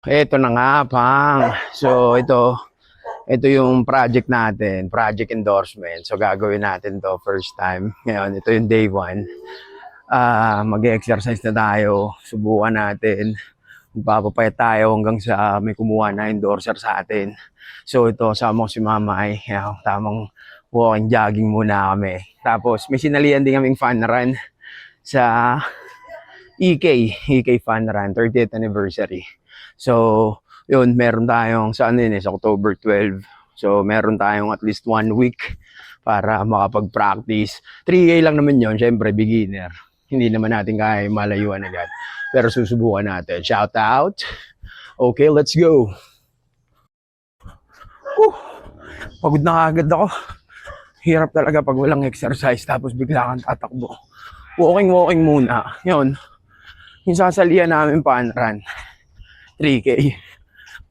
Ito na nga, pang. So, ito yung project natin, project endorsement. So, gagawin natin to first time. Ngayon, ito yung day 1. Mag-exercise na tayo. Subukan natin. Magpapapayat tayo hanggang sa may kumuha na endorser sa atin. So, ito, sama ko si Mamay. Tamang walking, jogging muna kami. Tapos, may sinalihan din kaming fun run sa EK Fun Run, 30th anniversary. So, yun, meron tayong sa sa October 12. So, meron tayong at least 1 week para makapag-practice. 3K lang naman yun, syempre beginner. Hindi naman natin kaya malayuan agad. Pero susubukan natin. Shout out. Okay, let's go. Pagod na agad ako. Hirap talaga pag walang exercise tapos bigla kang tatakbo. Walking muna. Yun. Yung sasalihan namin fun run. 3K.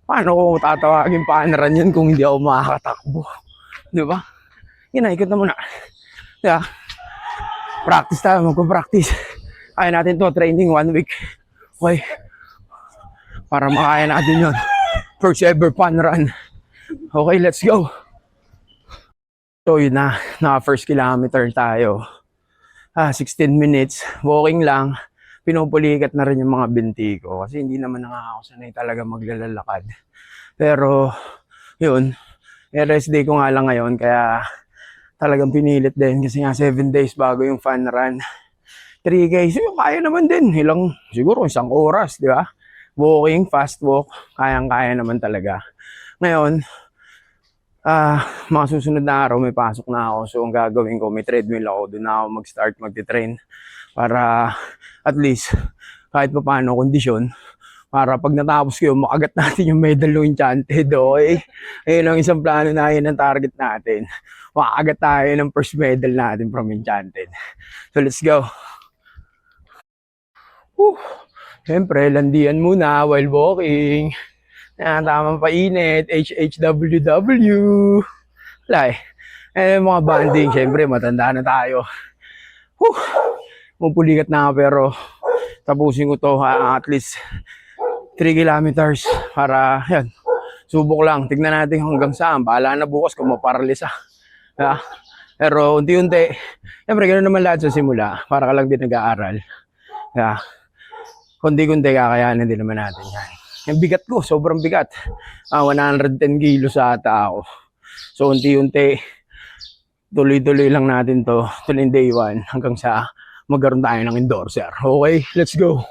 Paano ko tatawagin fun run yun kung hindi ako makakatakbo? Di ba? Yun na, ikot na muna. Yeah. Practice tayo, magpa-practice. Kaya natin to, training 1 week. Okay. Para makaya natin yun. First ever fun run. Okay, let's go. So yun na, naka first kilometer tayo. 16 minutes, walking lang. Pinupulikat na rin yung mga binti ko kasi hindi naman ako sanay talaga maglalakad. Pero yun, rest day ko nga lang ngayon kaya talagang pinilit din kasi nga 7 days bago yung fun run. 3K, so kaya naman din. Siguro 1 oras, di ba? Walking, fast walk, kayang-kaya naman talaga. Ngayon, mga susunod na araw may pasok na ako. So ang gagawin ko, may treadmill ako. Doon na ako mag-start magti-train para at least kahit pa paano kondisyon para pag natapos ko makagat natin yung medal ng Enchanted. Okay? Ayun ang isang plano na yun ang target natin. Makagat tayo ng first medal natin from Enchanted. So let's go. Siyempre, landian muna while walking. Tamang painit, HHWW. Wala mga banding, siyempre matanda na tayo. Pupulikat na pero tapusin ko to at least 3 kilometers para yan, subok lang, tignan natin hanggang saan. Bahala na bukas kung maparalisa. Pero unti-unti, siyempre ganoon naman lahat sa simula, para ka lang din nag-aaral. Kunti-kunti kakayanin din naman natin yan. Yung bigat ko, sobrang bigat. 110 kilos sa ata ako. So unti-unti, tuloy-tuloy lang natin to, tuloy day 1 hanggang sa magkaroon tayo ng endorser. Okay, let's go.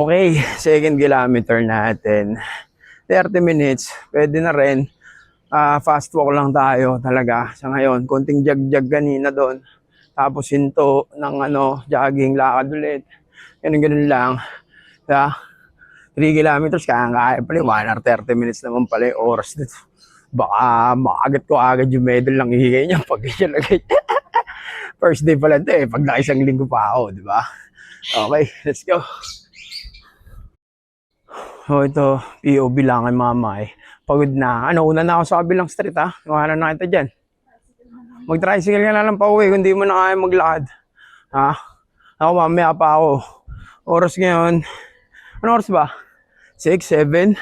Okay, second kilometer natin. 30 minutes, pwede na rin. Fast walk lang tayo talaga. Sa ngayon, konting jag-jag kanina doon. Tapos hinto ng jogging, lakad ulit. Ganun lang. 3 kilometers, kaya pala. 1 hour 30 minutes naman pala yung oras dito. Baka makagat ko agad yung medal lang hihigay niya pag siya lagay. First day pala ito pag na isang linggo pa ako, di ba? Okay, let's go. So ito, POV lang kay Mama Pagod na. Una na ako sa kabilang street Iwanan na kita dyan. Mag-tricycle ka na lang pa uwi kung di mo na kaya maglakad. Ako mamaya pa ako. Oras ngayon. Ano oras ba? 6, 7.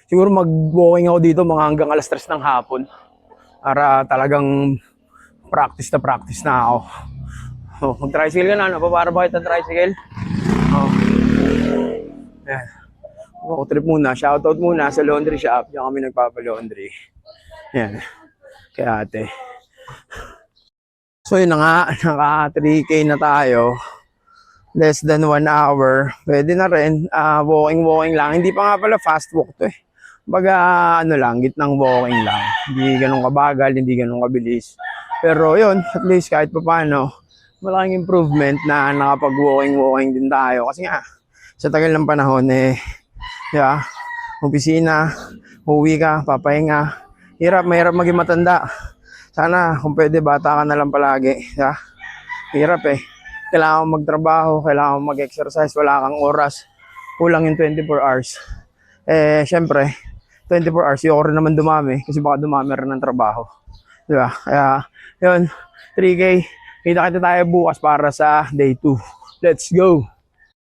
Siguro mag-walking ako dito mga hanggang alas 3 ng hapon. Para talagang practice na ako. Mag-tricycle ka na. Para ba kita tricycle? Yan. Trip muna. Shoutout muna sa laundry shop. Diyan kami nagpapa-laundry. Yan. Kaya ate. So yun na nga. Naka 3K na tayo. Less than 1 hour. Pwede na rin. Walking lang. Hindi pa nga pala fast walk to Baga lang, gitnang walking lang. Hindi ganun kabagal, hindi ganun kabilis. Pero yun, at least kahit pa paano, malaking improvement na nakapag-walking din tayo. Kasi nga, sa tagal ng panahon opisina, uwi ka, papahinga. Mahirap maging matanda. Sana kung pwede bata ka na lang palagi. Hirap Kailangan magtrabaho, kailangan mag-exercise, wala kang oras. Kulang yung 24 hours. Syempre, 24 hours, yung rin naman dumami kasi baka dumami rin ng trabaho. Diba? Kaya, yun, 3K. Kita tayo bukas para sa day 2. Let's go!